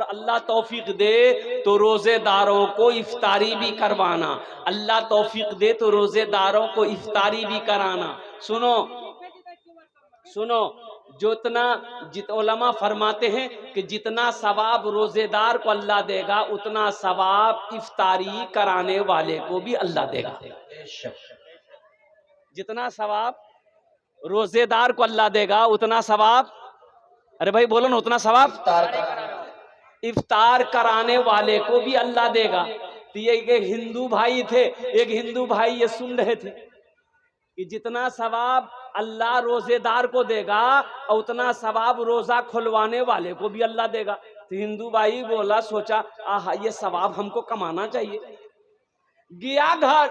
अल्लाह तौफीक दे तो रोजेदारों को इफ्तारी भी करवाना, अल्लाह तौफीक दे तो रोजेदारों को इफ्तारी भी कराना। सुनो सुनो, उलमा फरमाते हैं कि जितना सवाब रोजेदार को अल्लाह देगा उतना सवाब इफ्तारी कराने वाले को भी अल्लाह देगा। जितना सवाब रोजेदार को अल्लाह देगा उतना सवाब, अरे भाई बोलो ना, उतना सवाब इफ्तार कराने वाले को भी अल्लाह देगा। तो ये एक हिंदू भाई थे, एक हिंदू भाई ये सुन रहे थे कि जितना सवाब अल्लाह रोजेदार को देगा और उतना सवाब रोजा खुलवाने वाले को भी अल्लाह देगा। तो हिंदू भाई बोला, सोचा आहा ये सवाब हमको कमाना चाहिए। गया घर,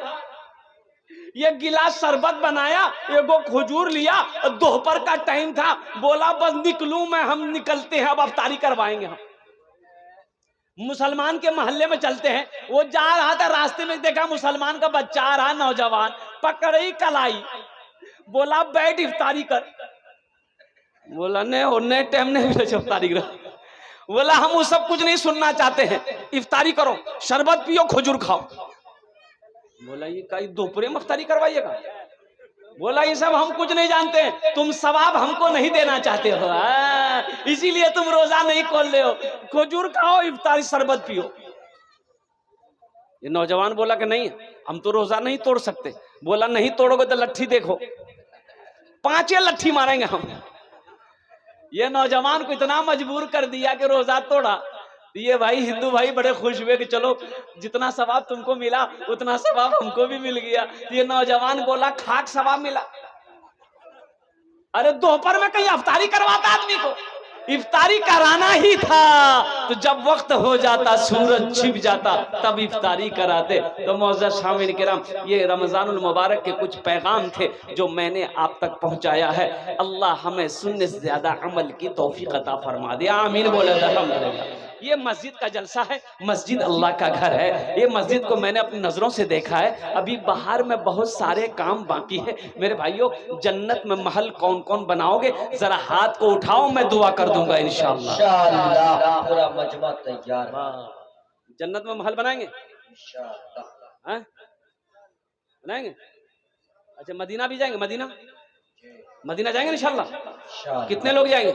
ये गिलास शरबत बनाया, एगो खजूर लिया, दोपहर का टाइम था, बोला बस निकलूं मैं, हम निकलते हैं, अब अफ्तारी करवाएंगे हम। मुसलमान के मोहल्ले में चलते हैं, वो जा रहा था, रास्ते में देखा मुसलमान का बच्चा आ रहा, नौजवान, पकड़ी कलाई, बोला बैठ इफ्तारी कर। बोला नहीं टाइम नहीं इफ्तारी कर। बोला हम वो सब कुछ नहीं सुनना चाहते हैं, इफ्तारी करो, शरबत पियो, खजूर खाओ। बोला ये कहीं दोपहर में इफ्तारी करवाइएगा? बोला ये सब हम कुछ नहीं जानते हैं, तुम सवाब हमको नहीं देना चाहते हो, इसीलिए तुम रोजा नहीं खोल रहे हो, खजूर खाओ, इफ्तारी शरबत पियो। ये नौजवान बोला कि नहीं हम तो रोजा नहीं तोड़ सकते। बोला नहीं तोड़ोगे तो लट्ठी देखो, 5 लट्ठी मारेंगे हम। ये नौजवान को इतना मजबूर कर दिया कि रोजा तोड़ा। ये भाई हिंदू भाई बड़े खुश हुए कि चलो जितना सवाब तुमको मिला उतना सवाब हमको भी मिल गया। ये नौजवान बोला खाक सवाब मिला। अरे दोपहर में कहीं इफ्तारी करवाता आदमी को, इफ्तारी कराना ही था, तो जब वक्त हो जाता, सूरज छिप जाता, तब इफ्तारी कराते। तो मौजूद शामिल किराम, ये रमजानुल मुबारक के कुछ पैगाम थे जो मैंने आप तक पहुंचाया है। अल्लाह हमें सुनने से ज्यादा अमल की तौफीक अता फरमा दे, आमीन बोले अल्हम्दुलिल्लाह। ये मस्जिद का जलसा है, मस्जिद अल्लाह का घर है। ये मस्जिद को मैंने अपनी नजरों से देखा है, अभी बाहर में बहुत सारे काम बाकी है। मेरे भाइयों, जन्नत में महल कौन कौन बनाओगे, जरा हाथ को उठाओ, मैं दुआ कर दूंगा इंशाअल्लाह। पूरा मजमा तैयार, जन्नत में महल बनाएंगे, बनाएंगे। अच्छा मदीना भी जाएंगे? मदीना जाएंगे इंशाअल्लाह। कितने लोग जाएंगे?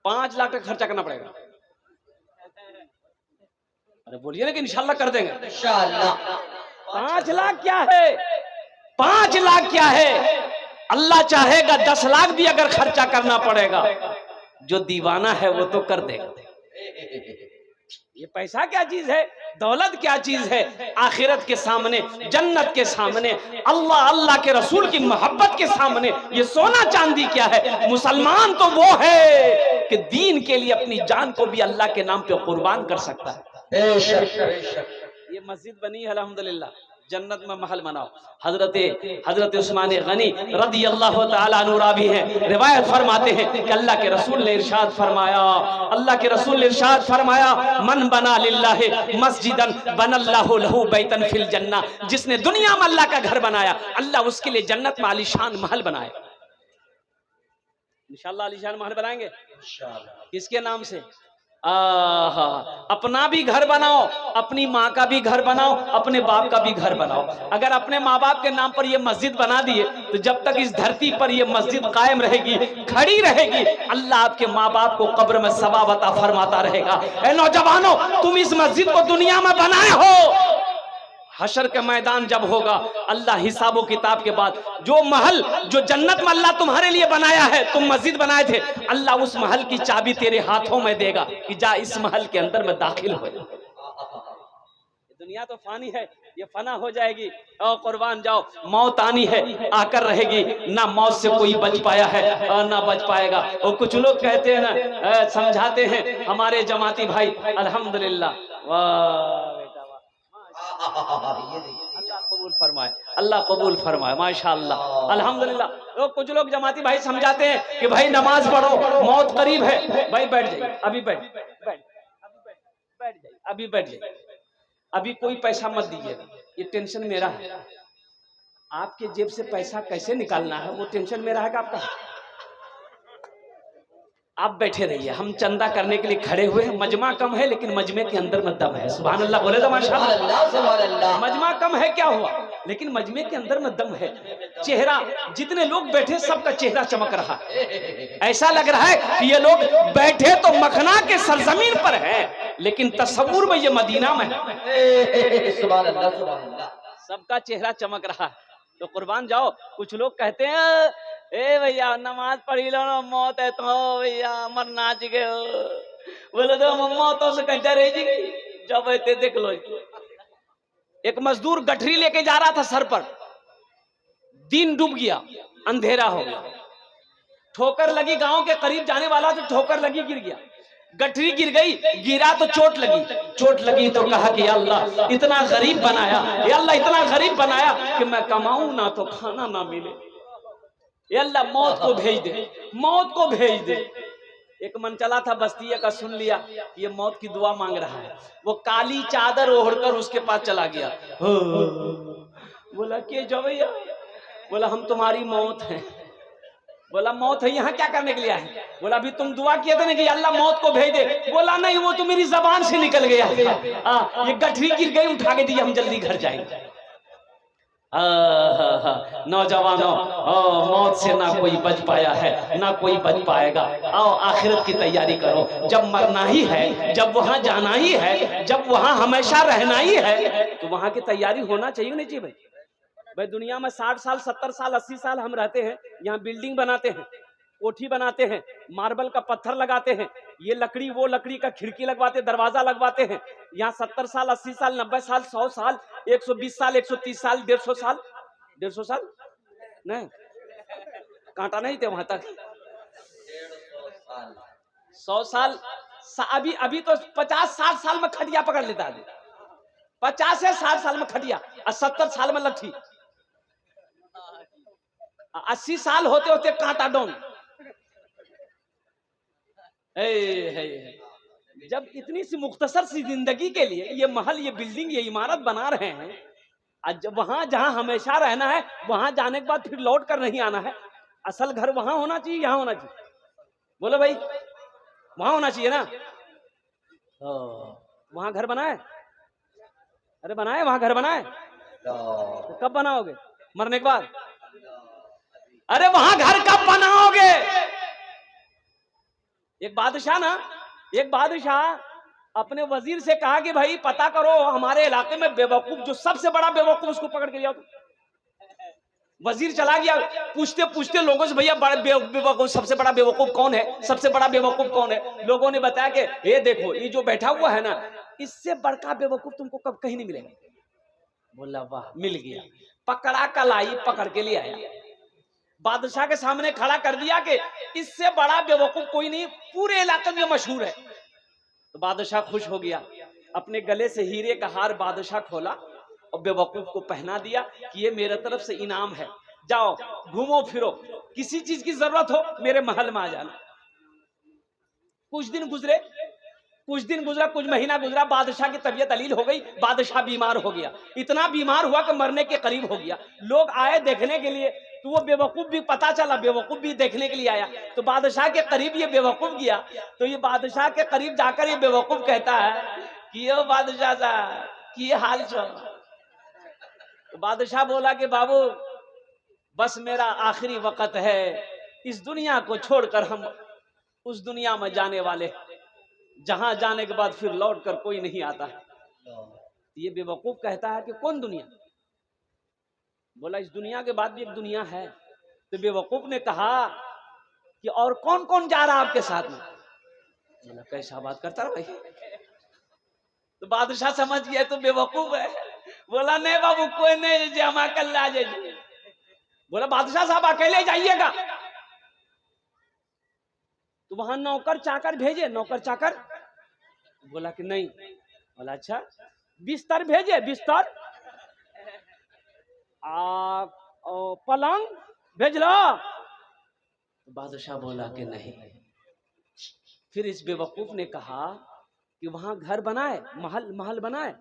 5 लाख तक खर्चा करना पड़ेगा। अरे बोलिए ना कि इंशाल्लाह कर देंगे। इंशाअल्लाह। 5 लाख क्या है, 5 लाख क्या है, अल्लाह चाहेगा 10 लाख भी अगर खर्चा करना पड़ेगा, जो दीवाना है वो तो कर देगा। ये पैसा क्या चीज है, दौलत क्या चीज है, आखिरत के सामने, जन्नत के सामने, अल्लाह के रसूल की मोहब्बत के सामने ये सोना चांदी क्या है। मुसलमान तो वो है कि दीन के लिए अपनी जान को भी अल्लाह के नाम पे कुर्बान कर सकता है। ये मस्जिद बनी है अल्हम्दुलिल्लाह, जन्नत में महल बनाओ। हजरत उस्मान गनी रज़ी अल्लाह तआला अन्हु रावी हैं, रिवायत फरमाते हैं कि अल्लाह के रसूल ने इरशाद फरमाया, मन बना लिल्लाहि मस्जिदन बनल्लाहु लहू बैतन फिल जन्नह। जिसने दुनिया में अल्लाह का घर बनाया, अल्लाह उसके लिए जन्नत में आलीशान महल बनाए। इंशाअल्लाह आलीशान महल बनाएंगे इंशाअल्लाह। किसके नाम से? अपना भी घर बनाओ, अपनी माँ का भी घर बनाओ, अपने बाप का भी घर बनाओ। अगर अपने माँ बाप के नाम पर ये मस्जिद बना दिए तो जब तक इस धरती पर ये मस्जिद कायम रहेगी, खड़ी रहेगी, अल्लाह आपके माँ बाप को कब्र में सवाब अता फरमाता रहेगा। ए नौजवानों, तुम इस मस्जिद को दुनिया में बनाए हो, हशर का मैदान जब होगा, अल्लाह हिसाबो किताब के बाद जो महल, जो जन्नत में अल्लाह तुम्हारे लिए बनाया है, तुम मस्जिद बनाए थे, अल्लाह उस महल की चाबी तेरे हाथों में देगा कि जा इस महल के अंदर में दाखिल हो। दुनिया तो फानी है, ये फना हो जाएगी, और कुर्बान जाओ, मौत आनी है, आकर रहेगी, ना मौत से कोई बच पाया है और ना बच पाएगा। और कुछ लोग कहते हैं ना, समझाते हैं हमारे जमाती भाई, अल्हम्दुलिल्लाह, वाह अल्लाह कबूल फरमाए, माशाअल्लाह अल्हम्दुलिल्लाह। तो कुछ लोग जमाती भाई समझाते हैं कि भाई नमाज पढ़ो, मौत करीब है। भाई बैठ जाइए, अभी बैठ जाइए, अभी कोई पैसा मत दीजिएगा, ये टेंशन मेरा है। आपके जेब से पैसा कैसे निकालना है वो टेंशन मेरा है कि आपका? आप बैठे रहिए, हम चंदा करने के लिए खड़े हुए हैं। मजमा कम है लेकिन मजमे के अंदर में दम है। सुभान अल्लाह बोले तो माशाअल्लाह। अल्लाह सुभान अल्लाह। मजमा कम है क्या हुआ, लेकिन मजमे के अंदर में दम है। चेहरा, जितने लोग बैठे सबका चेहरा चमक रहा है। ऐसा लग रहा है कि ये लोग बैठे तो मखना के सरजमीन पर हैं, लेकिन तस्वुर में ये मदीना में है। सुभान अल्लाह सुभान अल्लाह। सबका चेहरा चमक रहा है। तो कुर्बान जाओ। कुछ लोग कहते हैं ए भैया नमाज पढ़ी लो ना, मौत है तो भैया मर नाच गए हो। बोले तो मौतों से कहते रह जी जब ऐसे देख लो। एक मजदूर गठरी लेके जा रहा था सर पर, दिन डूब गया, अंधेरा हो गया, ठोकर लगी, गांव के करीब जाने वाला तो ठोकर लगी, गिर गया, गठरी गिर गई, गिरा तो चोट लगी तो कहा कि अल्लाह इतना गरीब बनाया, या अल्लाह इतना गरीब बनाया कि मैं कमाऊं ना तो खाना ना मिले, या अल्लाह मौत को भेज दे, मौत को भेज दे। एक मन चला था बस्तिया का, सुन लिया ये मौत की दुआ मांग रहा है, वो काली चादर ओढ़कर उसके पास चला गया। बोला के जो भैया, बोला हम तुम्हारी मौत है। बोला मौत है, यहाँ क्या करने के लिए आए? बोला अभी तुम दुआ किए थे ना कि अल्लाह मौत को भेज दे। बोला नहीं, वो तो मेरी जबान से निकल गया। ये गठरी गिर गई, उठा के दी, हम जल्दी घर जाएंगे। नौजवानों, मौत से ना कोई बच पाया है ना कोई बच पाएगा। आओ आखिरत की तैयारी करो, जब मरना ही है, जब वहां जाना ही है, जब वहां हमेशा रहना ही है, तो वहां की तैयारी होना चाहिए नहीं चाहिए भाई? भाई दुनिया में 60 साल 70 साल 80 साल हम रहते हैं, यहाँ बिल्डिंग बनाते हैं, कोठी बनाते हैं, मार्बल का पत्थर लगाते हैं, ये लकड़ी वो लकड़ी का खिड़की लगवाते, दरवाजा लगवाते हैं। यहाँ 70 साल 80 साल 90 साल 100 साल 120 साल 130 साल 150 साल 150 साल नहीं, कांटा नहीं थे वहां तक, 100 साल। अभी तो 50-60 साल में खटिया पकड़ लेता है, 50 से 60 साल में खटिया और 70 साल में लट्ठी, 80 साल होते होते कांटा डोन। जब इतनी सी मुख्तसर सी जिंदगी के लिए ये महल, ये बिल्डिंग, ये इमारत बना रहे हैं, आज वहां जहां हमेशा रहना है, वहां जाने के बाद फिर लौट कर नहीं आना है। असल घर वहां होना चाहिए, यहां होना चाहिए? बोलो भाई, वहां होना चाहिए ना? वहां घर बनाए? अरे बनाए, वहां घर बनाए तो कब बनाओगे? मरने के बाद? अरे वहां घर कब बनाओगे? एक बादशाह अपने वजीर से कहा कि भाई पता करो हमारे इलाके में बेवकूफ, जो सबसे बड़ा बेवकूफ, उसको पकड़ के लिया। वजीर चला गया, पूछते पूछते लोगों से, भैया बड़ा बेवकूफ, सबसे बड़ा बेवकूफ कौन है, सबसे बड़ा बेवकूफ कौन है? लोगों ने बताया कि ये देखो, ये जो बैठा हुआ है ना, इससे बड़का बेवकूफ तुमको कब कहीं नहीं मिलेगा। बोला वाह, मिल गया। पकड़ा कलाई, पकड़ के ले आया, बादशाह के सामने खड़ा कर दिया कि इससे बड़ा बेवकूफ कोई नहीं, पूरे इलाके में मशहूर है। तो बादशाह खुश हो गया, अपने गले से हीरे का हार बादशाह खोला और बेवकूफ को पहना दिया कि ये मेरे तरफ से इनाम है, जाओ घूमो फिरो, किसी चीज की जरूरत हो मेरे महल में आ जाना। कुछ दिन गुजरा, कुछ महीना गुजरा, बादशाह की तबीयत अलील हो गई, बादशाह बीमार हो गया, इतना बीमार हुआ कि मरने के करीब हो गया। लोग आए देखने के लिए, तो वो बेवकूफ भी, पता चला बेवकूफ भी देखने के लिए आया, तो बादशाह के करीब ये बेवकूफ गया, तो ये बादशाह के करीब जाकर ये बेवकूफ कहता है कि ये बादशाह साहब की हाल चल। तो बादशाह बोला कि बाबू बस मेरा आखिरी वक्त है, इस दुनिया को छोड़कर हम उस दुनिया में जाने वाले, जहां जाने के बाद फिर लौट कर कोई नहीं आता है। ये बेवकूफ कहता है कि कौन दुनिया? बोला इस दुनिया के बाद भी एक दुनिया है। तो बेवकूफ ने कहा कि और कौन कौन जा रहा आपके साथ में? बोला कैसा बात करता रहा भाई? तो बादशाह समझ गया तो बेवकूफ है। बोला नहीं बाबू, कोई नहीं, हम अकेले आ जाइए। बोला बादशाह साहब अकेले जाइएगा? तो वहां नौकर चाकर भेजे, नौकर चाकर? बोला कि नहीं। बोला अच्छा, बिस्तर भेजे, बिस्तर पलंग भेज लो? बादशाह बोला कि नहीं। फिर इस बेवकूफ ने कहा कि वहां घर बनाए, महल बनाए?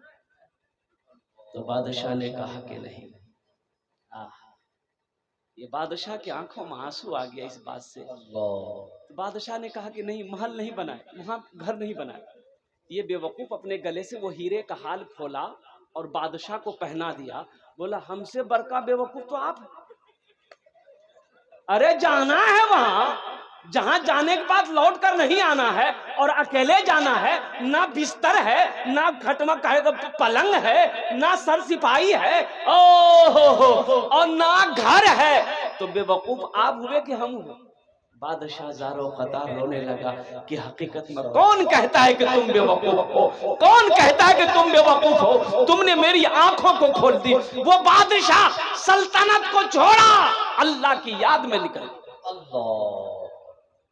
तो बादशाह ने कहा कि नहीं। ये बादशाह की आंखों में आंसू आ गया इस बात से। तो बादशाह ने कहा कि नहीं, महल नहीं बनाए, वहां घर नहीं बनाए। ये बेवकूफ अपने गले से वो हीरे का हाल खोला और बादशाह को पहना दिया। बोला हमसे बड़का बेवकूफ तो आप। अरे जाना है वहां, जहां जाने के बाद लौट कर नहीं आना है, और अकेले जाना है, ना बिस्तर है, ना खटमा कहे पलंग है, ना सर सिपाही है, ओ और ना घर है। तो बेवकूफ आप हुए कि हम हुए? बादशाह ज़ारो क़तार रोने लगा कि हकीकत में कौन कहता है कि तुम बेवकूफ हो? कौन कहता है कि तुम बेवकूफ हो? तुमने मेरी आंखों को खोल दी। वो बादशाह सल्तनत को छोड़ा, अल्लाह की याद में निकल। अल्लाह,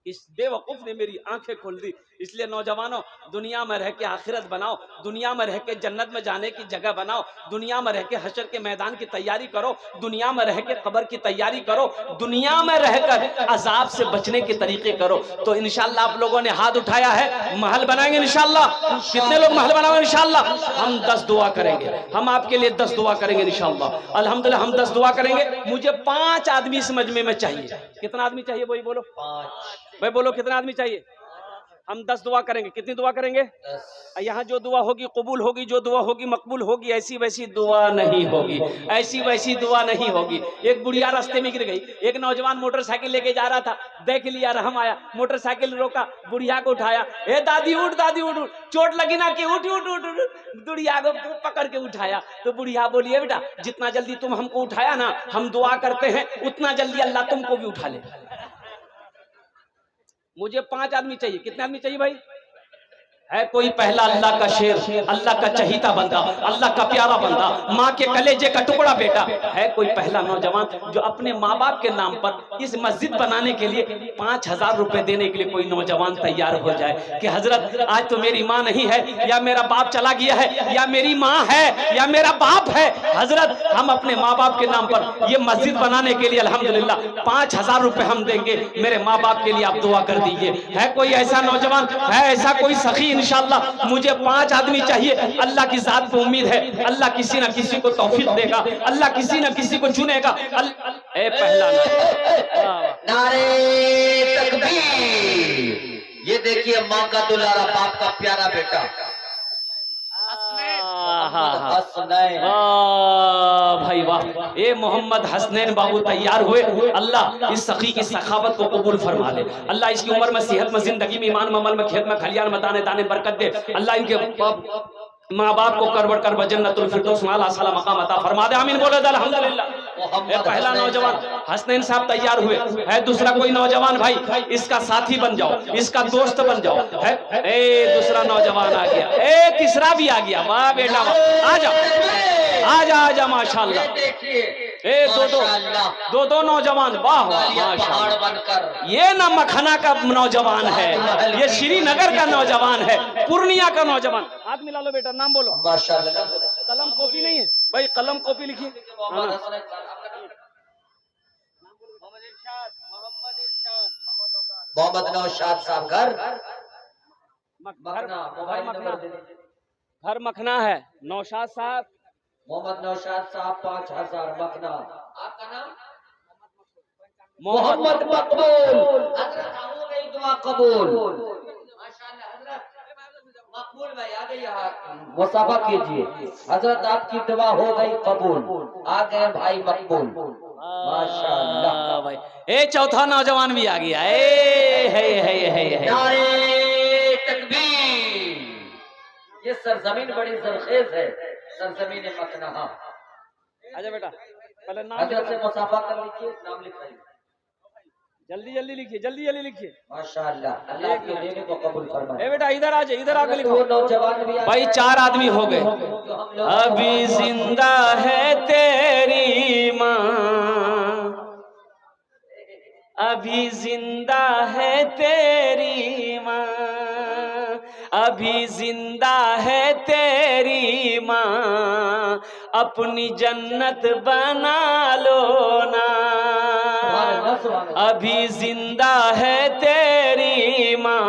इस बेवकूफ ने मेरी आंखें खोल दी। इसलिए नौजवानों, दुनिया में रह के आखिरत बनाओ, दुनिया में रह के जन्नत में जाने की जगह बनाओ, दुनिया में रह के हशर के मैदान की तैयारी करो, दुनिया में रह के कब्र की तैयारी करो, दुनिया में रहकर अजाब से बचने के तरीके करो। तो इंशाअल्लाह आप लोगों ने हाथ उठाया है, महल बनाएंगे इंशाअल्लाह। कितने लोग महल बनाओगे इंशाअल्लाह? हम 10 दुआ करेंगे, हम आपके लिए 10 दुआ करेंगे इंशाअल्लाह। अल्हम्दुलिल्लाह हम 10 दुआ करेंगे। मुझे 5 आदमी इस मजमे में चाहिए। कितना आदमी चाहिए वही बोलो? 5। भाई बोलो कितना आदमी चाहिए? हम 10 दुआ करेंगे। कितनी दुआ करेंगे? 10। यहाँ जो दुआ होगी कबूल होगी, जो दुआ होगी मकबूल होगी। ऐसी वैसी दुआ नहीं होगी, ऐसी वैसी दुआ नहीं होगी। एक बुढ़िया रास्ते में गिर गई, एक नौजवान मोटरसाइकिल लेके जा रहा था, देख लिया, रहम आया, मोटरसाइकिल रोका, बुढ़िया को उठाया। ए दादी उठ, दादी उठ, चोट लगी ना कि उठ उठ उठ उठ। बुढ़िया को पकड़ के उठाया तो बुढ़िया बोली है बेटा, जितना जल्दी तुम हमको उठाया ना, हम दुआ करते हैं उतना जल्दी अल्लाह तुमको भी उठा ले। मुझे 5 आदमी चाहिए। कितने आदमी चाहिए भाई? है कोई पहला अल्लाह का शेर, अल्लाह का चहीता बंदा, अल्लाह का प्यारा बंदा, माँ के कलेजे का टुकड़ा बेटा? है कोई पहला नौजवान जो अपने माँ बाप के नाम पर इस मस्जिद बनाने के लिए 5000 रुपए देने के लिए कोई नौजवान तैयार हो जाए कि हजरत आज तो मेरी माँ नहीं है, या मेरा बाप चला गया है, या मेरी माँ है, या मेरा बाप है, हजरत हम अपने माँ बाप के नाम पर ये मस्जिद बनाने के लिए अल्हम्दुलिल्लाह 5000 रुपए हम देंगे, मेरे माँ बाप के लिए आप दुआ कर दीजिए। है कोई ऐसा नौजवान, है ऐसा कोई सखी? इंशाअल्लाह मुझे 5 आदमी चाहिए। अल्लाह की जात पे उम्मीद है, अल्लाह किसी ना किसी को तौफीक देगा, अल्लाह किसी ना किसी को चुनेगा। ए पहला नारे तकबीर। ये देखिए माँ का दुलारा, बाप का प्यारा बेटा हसनैन। भाई वाह, ए मोहम्मद हसनैन बाबू तैयार हुए। अल्लाह इस सखी की सखावत को कबूल फरमा ले। अल्लाह इसकी उम्र में, सेहत में, जिंदगी में, ईमान में, अमल में, खेत में, खलियान में, दाने दाने बरकत दे। अल्लाह इनके माँ बाप को करवड़ कर जन्नतुल फिरदौस में आला साला मकाम अता फरमा दे। आमीन बोलो अल्हम्दुलिल्लाह। पहला नौजवान हसनैन साहब तैयार हुए। है दूसरा कोई नौजवान भाई? इसका साथी बन जाओ, इसका दोस्त बन जाओ। है ए दूसरा नौजवान आ गया, ए तीसरा भी आ गया। वाह बेटा वाह, आ जा आजा आजा माशाल्लाह। ए दो नौजवान, वाह वाह माशाल्लाह। ये ना मखना का नौजवान है, ये श्रीनगर का नौजवान है, पूर्णिया का नौजवान। हाथ मिला लो बेटा, नाम बोलो माशाल्लाह। कलम कॉपी नहीं है भाई, कलम कॉपी लिखिए। मोहम्मद नौशाद साहब घर घर मखना है। नौशाद साहब, मोहम्मद नौशाद साहब 5000 मखना। आपका नाम? मोहम्मद मकबूल। हजरत दुआ कबूल माशाल्लाह। हजरत मकबूल भाई आ गए, मुसाफा कीजिए। हजरत आपकी दुआ हो गई कबूल, आ गए भाई मकबूल माशाल्लाह भाई। ए चौथा नौजवान भी आ गया। ए नारे तकबीर। ये सरजमीन बड़ी सरखेज है, सरजमीन मकना। आजा बेटा, पहले नाम हजरत से मुसाफा कर लीजिए, नाम लिखाइए। जल्दी जल्दी लिखिए, जल्दी जल्दी लिखिए माशाल्लाह। अल्लाह के देने को कबूल फरमाए। ए बेटा इधर आ जा, इधर आके लिखो। नौजवान भी भाई 4 आदमी हो गए। अभी जिंदा है तेरी माँ, अभी जिंदा है तेरी माँ, अभी जिंदा है तेरी माँ, अपनी जन्नत बना लो ना। अभी जिंदा है तेरी माँ,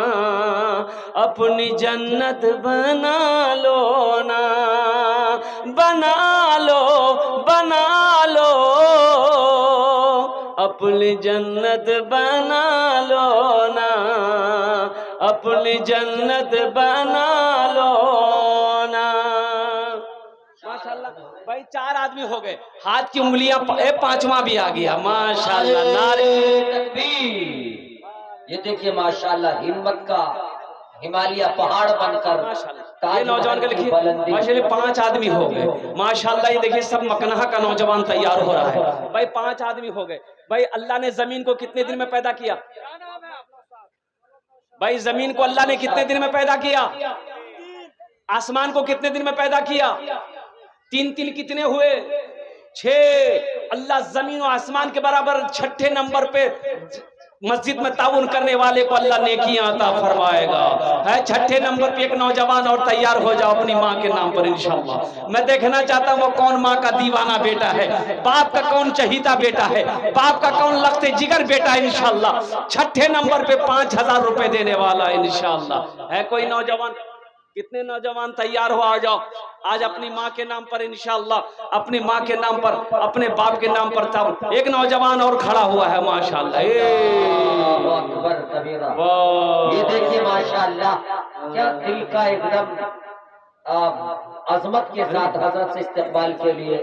अपनी जन्नत बना लो ना। बना लो, बना लो, अपनी जन्नत बना लो ना, अपनी जन्नत बना लो ना। माशाल्लाह भाई 4 आदमी हो गए, हाथ की उंगलियां पांचवा भी आ गया। माशाल्लाह, नारे तकबीर। ये देखिए माशाल्लाह हिम्मत का हिमालय पहाड़ बनकर ये नौजवान के लिखिए माशाल्लाह 5 आदमी हो गए। माशाल्लाह ये देखिए सब मकनहा का नौजवान तैयार हो रहा है भाई। 5 आदमी हो गए भाई। अल्लाह ने जमीन को कितने दिन में पैदा किया भाई? जमीन को अल्लाह ने कितने दिन में पैदा किया? आसमान को कितने दिन में पैदा किया? 3 कितने हुए? 6। अल्लाह जमीन और आसमान के बराबर 6ठे नंबर पे मस्जिद में ताउन करने वाले को अल्लाह नेकियां अता फरमाएगा। है 6ठे नंबर पे एक नौजवान और तैयार हो जाओ अपनी माँ के नाम पर इंशाअल्लाह। मैं देखना चाहता हूँ वो कौन माँ का दीवाना बेटा है, बाप का कौन चहीता बेटा है, बाप का कौन लखते जिगर बेटा है इंशाअल्लाह। 6ठे नंबर पे 5000 रुपए देने वाला है इंशाअल्लाह। है कोई नौजवान? कितने नौजवान तैयार हो? आ जाओ आज अपनी माँ के नाम पर इंशाअल्लाह, अपनी माँ के नाम पर, अपने बाप के नाम पर। तब एक नौजवान और खड़ा हुआ है माशाअल्लाह। ये देखिए माशाअल्लाह क्या दिल का एकदम अजमत के साथ हजरत से इस्तेकबाल के लिए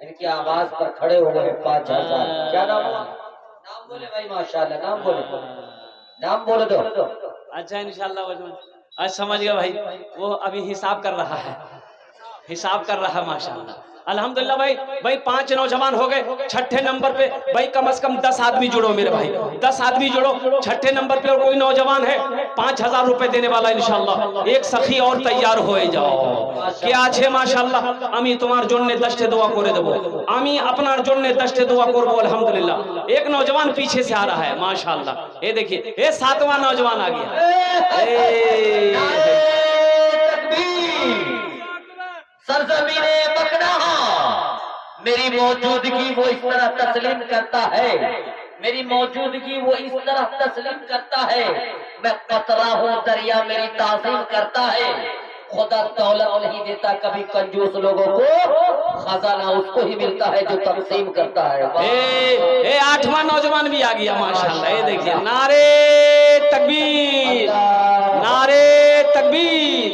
इनकी आवाज पर खड़े हो गए 5000। क्या नाम हुआ? नाम बोले भाई माशाअल्लाह, नाम बोले, नाम बोले दो। अच्छा इंशाअल्लाह आज समझ गया भाई। वो अभी हिसाब कर रहा है, हिसाब कर रहा है माशाअल्लाह। अल्हम्दुलिल्लाह भाई। भाई 5 नौजवान हो गए। 6ठे नंबर पे भाई कम से कम 10 आदमी जुड़ो मेरे भाई, 10 आदमी जुड़ो। 6ठे नंबर पे और कोई नौजवान है 5000 रुपए देने वाला इंशाअल्लाह। एक सखी और तैयार हो जाओ। क्या আছে মাশাআল্লাহ। আমি তোমার জন্য 10টে দোয়া করে দেব, আমি আপনার জন্য 10টে দোয়া করব अल्हम्दुलिल्लाह। एक नौजवान पीछे से आ रहा है माशाअल्लाह। ये देखिए ये 7वां नौजवान आ गया। सरजमीने मकनहा मेरी मौजूदगी वो इस तरह तस्लीम करता है, मेरी मौजूदगी वो इस तरह तस्लीम करता है। मैं कतरा हूँ दरिया मेरी ताज़ीम करता है। खुदा दौलत नहीं देता कभी कंजूस लोगों को, खजाना उसको ही मिलता है जो तकसीम करता है। 8वां नौजवान भी आ गया माशाअल्लाह। ये देखिए नारे तकबीर, नारे तकबीर।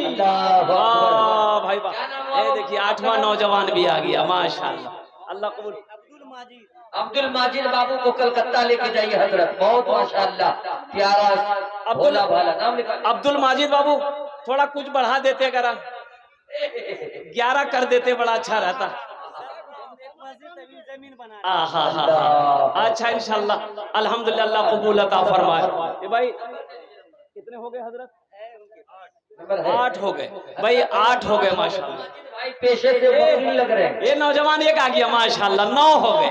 वाह भाई वाह। ये देखिए 8वां नौजवान भी आ गया माशाअल्लाह। अल्लाह कबूल। अब्दुल माजिद बाबू को कलकत्ता लेके जाइए हजरत, बहुत माशाअल्लाह प्यारा भोला भाला नाम लिखा। अब्दुल माजिद बाबू थोड़ा कुछ बढ़ा देते, अगर 11 कर देते बड़ा अच्छा रहता। अच्छा इंशाअल्लाह अल्हम्दुलिल्लाह अल्लाह कबूल अता फरमाए। ये भाई कितने हो गए हजरत? 8 हो गए भाई, 8 हो गए माशाअल्लाह। भाई पेशे से वकील लग रहे हैं। ये नौजवान एक आ गया माशाअल्लाह। 9 हो गए।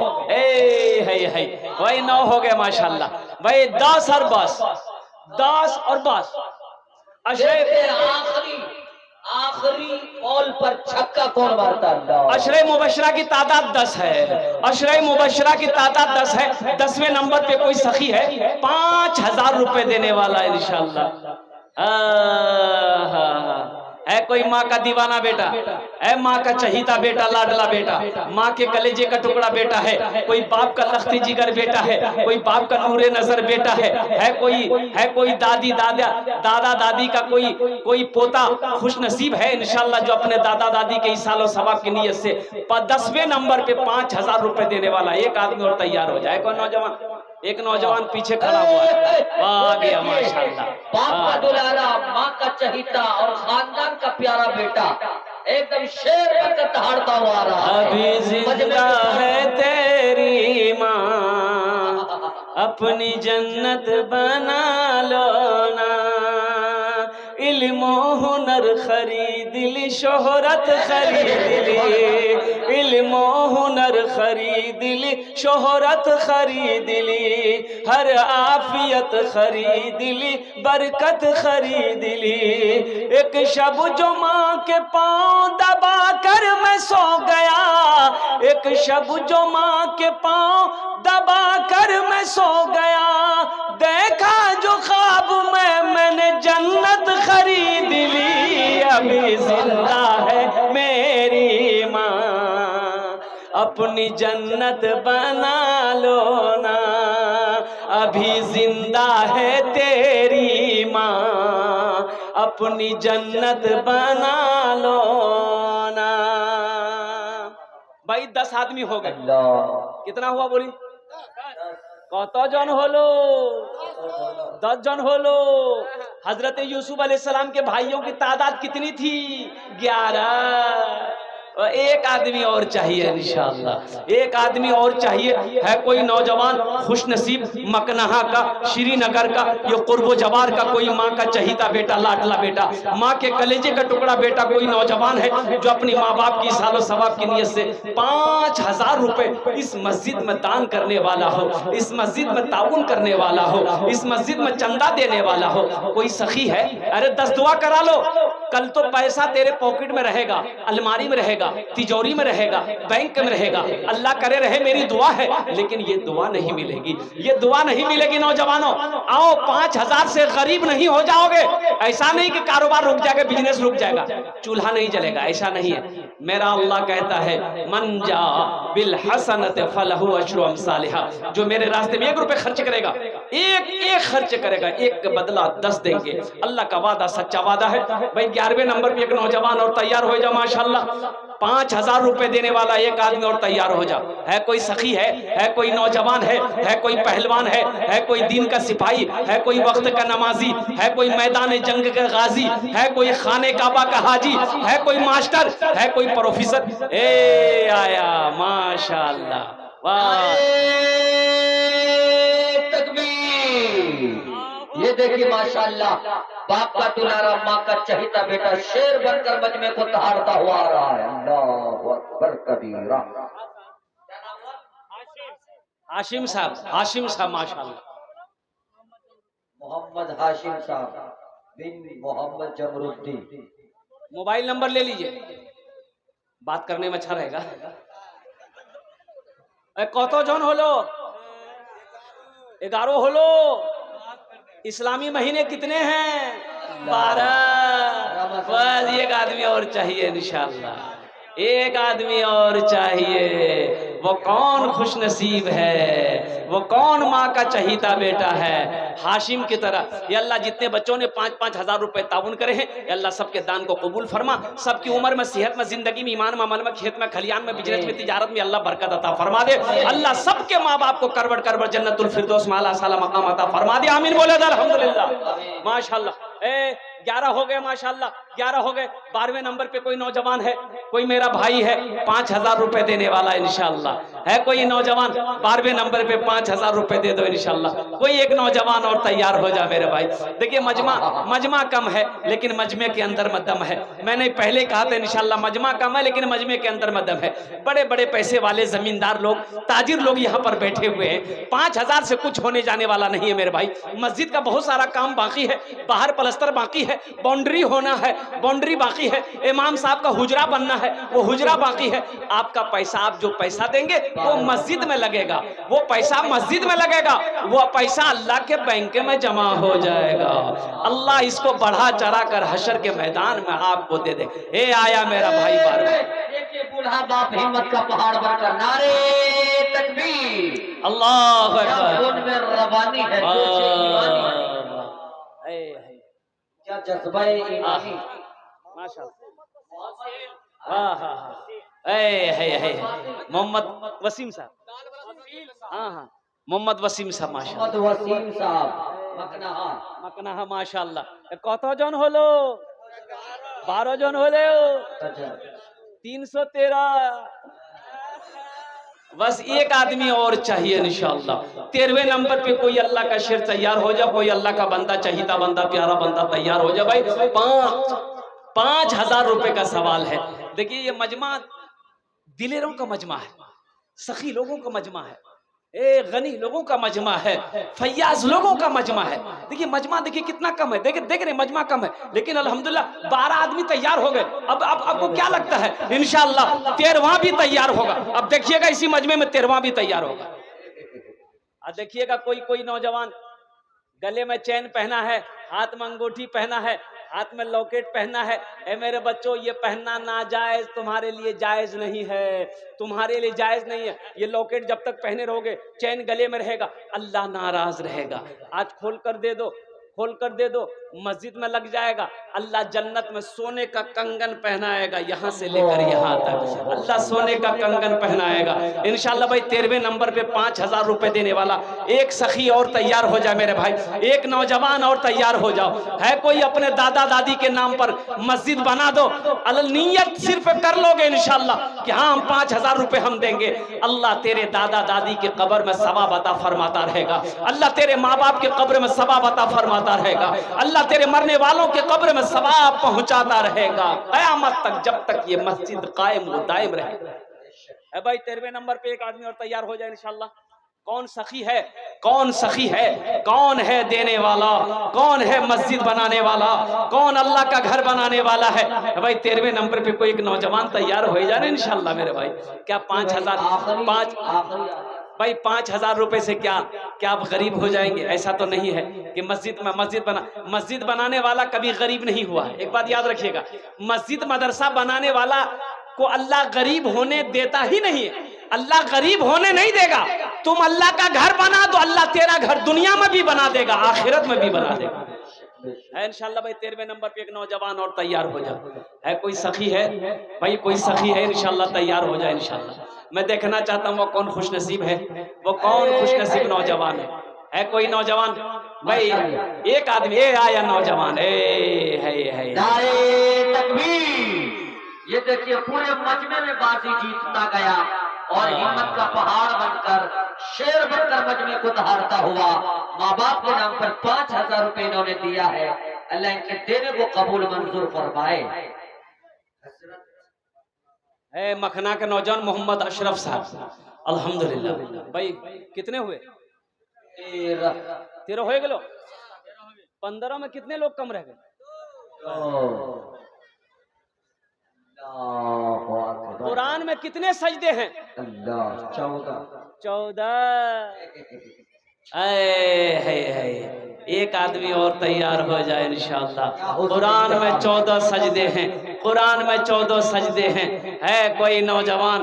है भाई 9 हो गए माशाअल्लाह भाई। 10 और 10, 10 और 10। आखिरी बॉल पर छक्का कौन मारता है? अशरे मुबशरा की तादाद 10 है। अशरे मुबशरा की तादाद 10 है। 10वें नंबर पे कोई सखी है 5000 रुपए देने वाला है इंशाअल्लाह। है कोई माँ का दीवाना बेटा, है माँ का चहीता बेटा, लाडला बेटा, माँ के कलेजे का टुकड़ा बेटा है, कोई बाप का लख्ती जिगर बेटा है, कोई बाप का नूरे नजर बेटा है कोई दादी दादा दादी का कोई पोता खुश नसीब है इंशाअल्लाह जो अपने दादा दादी के इसालो सवाब की नीयत से 10वें नंबर पे 5000 रुपए देने वाला एक आदमी और तैयार हो जाए। कौन नौजवान? एक नौजवान पीछे खड़ा हुआ है, आ गया माशाअल्लाह। बाप का दुलारा, माँ का चहीता और खानदान का प्यारा बेटा एकदम शेर बनकर दहाड़ता हुआ आ रहा है। अभी जिंदा है तेरी माँ, अपनी जन्नत बना लो ना। इल्मो हुनर खरीद ली, शोहरत खरीद ली, इल्मो हुनर खरीद ली, शोहरत खरीद ली, हर आफियत खरीद ली, बरकत खरीद ली। एक शब जो माँ के पाँव दबा कर मैं सो गया, एक शब जो माँ के पाँव दबा कर मैं सो गया, देखा जो ख्वाब मैंने जन्नत खरीद ली। अभी जिंदा है मेरी माँ, अपनी जन्नत बना लो ना, अभी जिंदा है तेरी माँ, अपनी जन्नत बना लो ना। भाई 10 आदमी हो गए। अल्लाह कितना हुआ बोली? কত জন হলো? 10 जन होलो। हजरत यूसुफ अलैहिस्सलाम के भाइयों की तादाद कितनी थी? 11। और एक आदमी और चाहिए इंशाअल्लाह, एक आदमी और चाहिए। है कोई नौजवान खुश नसीब मकनहा का, श्रीनगर का, ये कुर्बो जवार का, कोई माँ का चहीता बेटा, लाडला बेटा, माँ के कलेजे का टुकड़ा बेटा, कोई नौजवान है जो अपनी माँ बाप की सालो सवाब की नियत से 5000 रुपए इस मस्जिद में दान करने वाला हो, इस मस्जिद में ताउन करने वाला हो, इस मस्जिद में चंदा देने वाला हो, कोई सखी है? अरे 10 दुआ करा लो। कल तो पैसा तेरे पॉकेट में रहेगा, अलमारी में रहेगा, तिजोरी में रहेगा, बैंक में रहेगा। अल्लाह करे रहे, मेरी दुआ है, लेकिन ये दुआ नहीं मिलेगी, ये दुआ नहीं मिलेगी। नौजवानों आओ, 5000 से गरीब नहीं हो जाओगे। ऐसा नहीं कि कारोबार रुक जाएगा, बिजनेस रुक जाएगा, चूल्हा नहीं जलेगा, ऐसा नहीं है। मेरा अल्लाह कहता है मन जा बिल हसनत फलहु अशरु अमसालिहा, जो मेरे रास्ते में 1 रुपए खर्च करेगा, एक खर्च करेगा, एक का बदला 10 देंगे। अल्लाह का वादा सच्चा वादा है। भाई 11वें नंबर पे एक नौजवान और तैयार हो जाओ माशाल्लाह। 5000 रुपए देने वाला एक आदमी और तैयार हो जाओ। है कोई सखी है कोई नौजवान है कोई पहलवान है कोई दीन का सिपाही, है कोई वक्त का नमाजी, है कोई मैदान जंग का गाजी, है कोई खाने काबा का हाजी, है कोई मास्टर, है कोई प्रोफेसर। ए आया माशाल्लाह, वाह तकबीर। ये देखिए माशाल्लाह, बाप का दुलारा, माँ का चहीता बेटा शेर बनकर मजमे को दहाड़ता हुआ आ रहा है। अल्लाहु अकबर कबीरा। हाशिम साहब माशाल्लाह। मोहम्मद हाशिम साहब बिन मोहम्मद जमरुद्दीन। मोबाइल नंबर ले लीजिए, बात करने में अच्छा रहेगा। কত জন হলো? 11 হলো। इस्लामी महीने कितने हैं? 12। बस एक आदमी और चाहिए इंशाअल्लाह, एक आदमी और चाहिए। वो कौन खुश नसीब है, वो कौन माँ का चहीता बेटा है हाशिम की तरह। ये अल्लाह जितने बच्चों ने 5-5 हजार रुपए ताउन करे हैं, ये अल्लाह सबके दान को कबूल फरमा। सबकी उम्र में, सेहत में, जिंदगी में, ईमान में, अमल में, खेत में, खलियान में, बिजनेस में, तिजारत में अल्लाह बरकत अता फरमा दे। अल्लाह सबके माँ बाप को करवट करवट जन्नतुल फिरदौस में आला साला मकाम अता फरमा दे। आमीन बोले अल्हम्दुलिल्लाह। माशाल्लाह 11 हो गए माशाल्लाह, 11 हो गए। 12वें नंबर पे कोई नौजवान है, कोई मेरा भाई है, 5000 रुपए देने वाला इंशाअल्लाह। है कोई नौजवान 12वें नंबर पे 5000 रुपए दे दो इंशाअल्लाह। कोई एक नौजवान और तैयार हो जा मेरे भाई। देखिए मजमा कम है, लेकिन मजमे के अंदर में दम है। मैंने पहले कहा था इंशाअल्लाह मजमा कम है, लेकिन मजमे के अंदर में दम है। बड़े बड़े पैसे वाले जमींदार लोग, ताजिर लोग यहाँ पर बैठे हुए हैं। 5000 से कुछ होने जाने वाला नहीं है मेरे भाई। मस्जिद का बहुत सारा काम बाकी है, बाहर प्लस्तर बाकी है, बाउंड्री होना है, बाउंड्री बाकी है, इमाम साहब का हुजरा बनना है, वो हुजरा बाकी है। आपका पैसा, आप जो पैसा देंगे वो मस्जिद में लगेगा, वो पैसा मस्जिद में लगेगा, वो पैसा अल्लाह के बैंक में जमा हो जाएगा। अल्लाह इसको बढ़ा चढ़ा कर हशर के मैदान में आपको दे दे। ए आया मेरा भाई बार देखिए बूढ़ा बाप हिम्मत का पहाड़ बनकर नारे तकबीर, अल्लाह खून में रवानी है, जोश ईमानी है। क्या जज्बा ईमानी, माशाअल्लाह। मोहम्मद वसीम साहब, हाँ मोहम्मद वसीम साहब माशाअल्लाह। मोहम्मद वसीम साहब मकनाहा माशाअल्लाह। कत जन হলো? 12 জন হলেও 313। बस एक आदमी और चाहिए इंशाअल्लाह। 13वें नंबर पे कोई अल्लाह का शेर तैयार हो जाए, कोई अल्लाह का बंदा, चहीता बंदा, प्यारा बंदा तैयार हो जाए भाई। 5000 रुपए का सवाल है। देखिए ये मजमा दिलेरों का मजमा है, सखी लोगों का मजमा है, गनी लोगों का मजमा है, फैयाज लोगों का मजमा है। देखिए मजमा देखिए कितना कम है, देख रहे मजमा कम है, लेकिन अल्हम्दुलिल्लाह 12 आदमी तैयार हो गए। अब आपको क्या लगता है इंशाअल्लाह 13वां भी तैयार होगा। अब देखिएगा इसी मजमे में 13वां भी तैयार होगा। अब देखिएगा कोई नौजवान गले में चैन पहना है, हाथ में अंगूठी पहना है, हाथ में लॉकेट पहना है, ए मेरे बच्चों ये पहनना नाजायज, तुम्हारे लिए जायज नहीं है, तुम्हारे लिए जायज नहीं है। ये लॉकेट जब तक पहने रहोगे, चैन गले में रहेगा, अल्लाह नाराज रहेगा। आज खोल कर दे दो, खोल कर दे दो, मस्जिद में लग जाएगा, अल्लाह जन्नत में सोने का कंगन पहनाएगा, यहाँ से लेकर यहाँ तक अल्लाह सोने का कंगन पहनाएगा इंशाल्लाह। भाई 13वें नंबर पे 5000 रुपए देने वाला एक सखी और तैयार हो जाए मेरे भाई, एक नौजवान और तैयार हो जाओ। है कोई अपने दादा दादी के नाम पर मस्जिद बना दो, नीयत सिर्फ कर लोगे इंशाल्लाह कि हाँ हम 5000 रुपए हम देंगे, अल्लाह तेरे दादा दादी के कब्र में सवाब अता फरमाता रहेगा, अल्लाह तेरे माँ बाप के कब्र में सवाब अता फरमाता रहेगा, अल्लाह तेरे मरने वालों के कब्र में सवाब पहुंचाता रहेगा कयामत तक, जब तक ये मस्जिद कायम व दायम रहेगा। है भाई 13वें नंबर पे एक आदमी और तैयार हो जाए इंशाल्लाह। कौन सखी है, कौन सखी है, कौन है देने वाला, कौन है मस्जिद बनाने वाला, कौन अल्लाह का घर बनाने वाला है भाई 13वें नंबर पे कोई एक नौजवान तैयार हो जाए इंशाल्लाह मेरे भाई। क्या 5000 भाई 5000 रुपए से क्या क्या आप गरीब हो जाएंगे? ऐसा तो नहीं है कि मस्जिद बनाने वाला कभी गरीब नहीं हुआ है। एक बात याद रखिएगा, मस्जिद मदरसा बनाने वाला को अल्लाह गरीब होने देता ही नहीं है, अल्लाह गरीब होने नहीं देगा। तुम अल्लाह का घर बना तो अल्लाह तेरा घर दुनिया में भी बना देगा, आखिरत में भी बना देगा। है इंशाल्लाह भाई 13वें नंबर पे एक नौजवान और तैयार हो जाए। है कोई सखी है भाई, कोई सखी है इंशाल्लाह तैयार हो जाए इंशाल्लाह। मैं देखना चाहता हूँ वो कौन खुशनसीब है, वो कौन खुशनसीब नौजवान है। है कोई नौजवान भाई? एक आदमी ए आया नौजवान, है ये देखिए पूरे मजमे में बाजी जीतता गया और हिम्मत का पहाड़ बनकर, शेर बनकर मजमे को हारता हुआ माँ बाप के नाम पर 5000 रुपए इन्होंने दिया है। अल्लाह इनके देने को कबूल मंजूर फरमाए। है मखना के नौजवान मोहम्मद अशरफ साहब, अल्हम्दुलिल्लाह। भाई कितने हुए? 13 हो गए। 15 में कितने लोग कम रह गए? कुरान में कितने सजदे हैं? 14। एक आदमी और तैयार हो जाए इंशाअल्लाह। कुरान में 14 सजदे हैं, कुरान में 14 सजदे हैं। है कोई नौजवान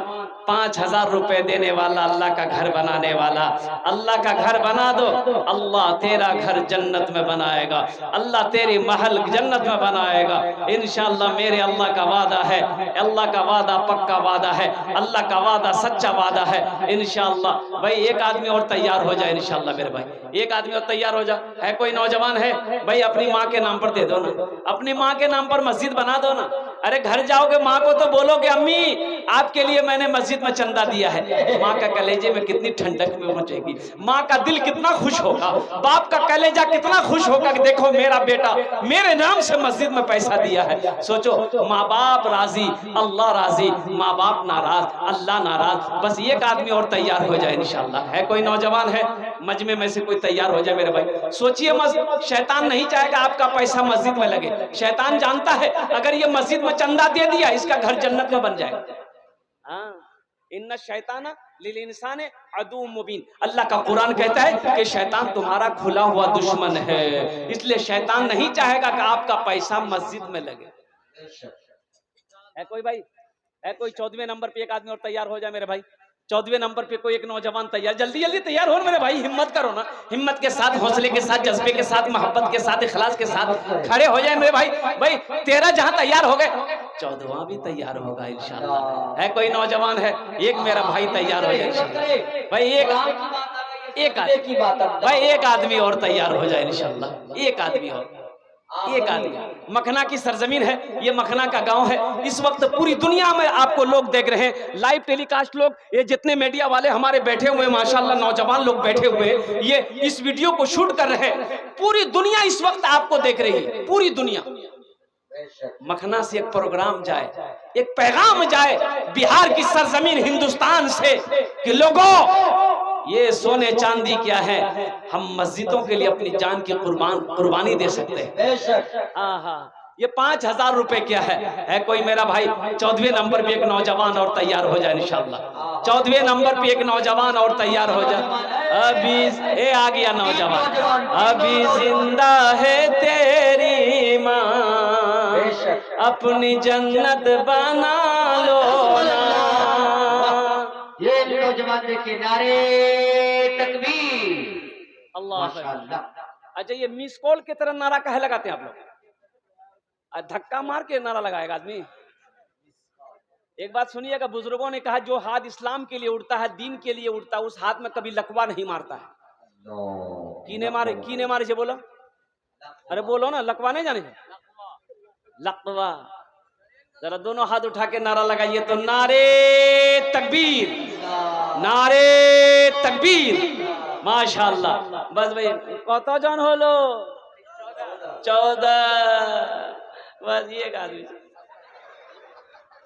5000 रुपए देने वाला, अल्लाह का घर बनाने वाला, अल्लाह का घर बना दो, अल्लाह तेरा घर जन्नत में बनाएगा, अल्लाह तेरी महल जन्नत में बनाएगा इंशाअल्लाह। मेरे अल्लाह का वादा है, अल्लाह का वादा पक्का वादा है, अल्लाह का वादा सच्चा वादा है इंशाअल्लाह। भाई एक आदमी और तैयार हो जाए इंशाअल्लाह मेरे भाई, एक आदमी और तैयार हो जा। है कोई नौजवान है भाई? अपनी माँ के नाम पर दे दो ना, अपनी माँ के नाम पर मस्जिद बना दो ना। अरे घर जाओगे माँ को तो बोलोगे अम्मी आपके लिए मैंने मस्जिद में चंदा दिया है। माँ का कलेजे में कितनी ठंडक में मचेगी, माँ का दिल कितना खुश होगा, बाप का कलेजा कितना खुश होगा कि देखो मेरा बेटा मेरे नाम से मस्जिद में पैसा दिया है। सोचो माँ बाप राजी, अल्लाह राजी, माँ बाप नाराज, अल्लाह नाराज। बस एक आदमी और तैयार हो जाए इंशाअल्लाह। है कोई नौजवान है मजमे में से कोई तैयार हो जाए मेरे भाई। सोचिए शैतान नहीं चाहेगा आपका पैसा मस्जिद में लगे, शैतान जानता है अगर ये मस्जिद में चंदा दे दिया इसका घर जन्नत में बन जाएगा। हाँ, इन्ना शैताना लिल इंसान अदू मुबीन, अल्लाह का कुरान कहता है कि शैतान तुम्हारा खुला हुआ दुश्मन है, इसलिए शैतान नहीं चाहेगा कि आपका पैसा मस्जिद में लगे। है कोई भाई? है कोई 14वें नंबर पे एक आदमी और तैयार हो जाए मेरे भाई। 14वें नंबर पे कोई एक नौजवान तैयार, जल्दी जल्दी तैयार हो मेरे भाई, हिम्मत करो ना, हिम्मत के साथ, हौसले के साथ, जज्बे के साथ, मोहब्बत के साथ, इखलास के साथ खड़े हो जाए मेरे भाई। भाई 13 जहां तैयार हो गए 14वां भी तैयार होगा इंशाअल्लाह। है कोई नौजवान है? एक मेरा भाई तैयार हो जाए इंशाअल्लाह। भाई एक आदमी और तैयार हो जाए इंशाअल्लाह। एक आदमी और, एक आदमी। मखना की सरजमीन है, ये मखना का गांव है। इस वक्त पूरी दुनिया में आपको लोग देख रहे हैं, लाइव टेलीकास्ट लोग, ये जितने मीडिया वाले हमारे बैठे हुए माशाल्लाह, नौजवान लोग बैठे हुए, ये इस वीडियो को शूट कर रहे हैं। पूरी दुनिया इस वक्त आपको देख रही है, पूरी दुनिया। मखना से एक प्रोग्राम जाए, एक पैगाम जाए बिहार की सरजमीन हिंदुस्तान से कि लोगों ये सोने चांदी क्या है, हम मस्जिदों के लिए अपनी जान की कुर्बानी दे सकते हैं। हाँ, ये 5000 रुपए क्या है कोई मेरा भाई? 14वें नंबर पे एक नौजवान और तैयार हो जाए इंशाअल्लाह। 14वें नंबर पे एक नौजवान और तैयार हो जाए। अभी आ गया नौजवान, अभी जिंदा है तेरी माँ, अपनी जन्नत बना लो ना। ये नौजवान के नारे तकबीर। अल्लाह। माशाअल्लाह। अच्छा, ये मिस कॉल की तरह नारा कहे लगाते हैं आप लोग? धक्का मार के नारा लगाएगा आदमी। एक बात सुनिएगा, बुजुर्गों ने कहा जो हाथ इस्लाम के लिए उड़ता है, दीन के लिए उड़ता है, उस हाथ में कभी लकवा नहीं मारता है। कीने मारे से बोलो। अरे बोलो ना, लकवा नहीं जाने? लकवा। जरा दोनों हाथ उठा के नारा लगाइए तो, नारे तकबीर, नारे तकबीर। माशाअल्लाह। बस भाई कत जन हलो? 14। बस ये आदमी,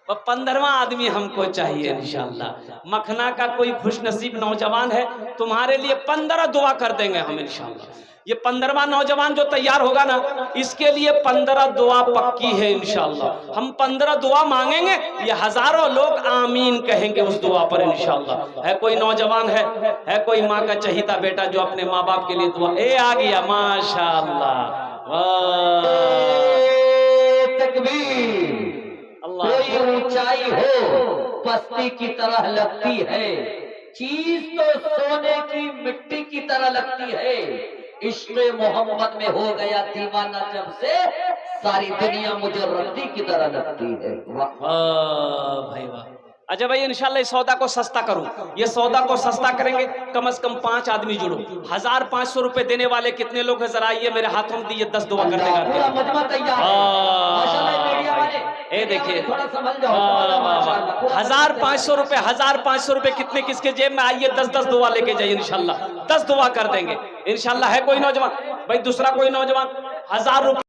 15वां आदमी हमको चाहिए इंशाअल्लाह। मखना का कोई खुशनसीब नौजवान है, तुम्हारे लिए 15 दुआ कर देंगे हम इंशाअल्लाह। ये 15वां नौजवान जो तैयार होगा ना, इसके लिए 15 दुआ पक्की है इंशाअल्लाह। हम 15 दुआ मांगेंगे, ये हजारों लोग आमीन कहेंगे उस दुआ पर इंशाअल्लाह। है कोई नौजवान है कोई माँ का चहीता बेटा जो अपने माँ बाप के लिए दुआ? ए आ गया, माशाअल्लाह। तकबीर। अल्लाह। कोई ऊंचाई हो पस्ती की तरह लगती है, चीज तो सोने की मिट्टी की तरह लगती है। इश्क़ मोहम्मद में हो गया दीवाना जब से, सारी दुनिया मुझे रद्दी की तरह लगती है। वाह भाई वाह। अच्छा भाई, इंशाल्लाह इस सौदा को सस्ता करूं। ये सौदा को सस्ता करेंगे, कम से कम 5 आदमी जुड़ो। 1500 रुपए देने वाले कितने लोग हैं? जरा आइए मेरे हाथों में दिए, 10 दुआ कर देगा। पूरा मजमा तैयार है। माशाअल्लाह मीडिया वाले, ये देखिए, थोड़ा समझ जाओ। माशाअल्लाह। 1500 रुपए, 1500 रुपए कितने किसके जेब में? आइए 10 दुआ लेके जाइए इंशाल्लाह। 10 दुआ कर देंगे इंशाल्लाह। है कोई नौजवान भाई? दूसरा कोई नौजवान? 1000 रुपए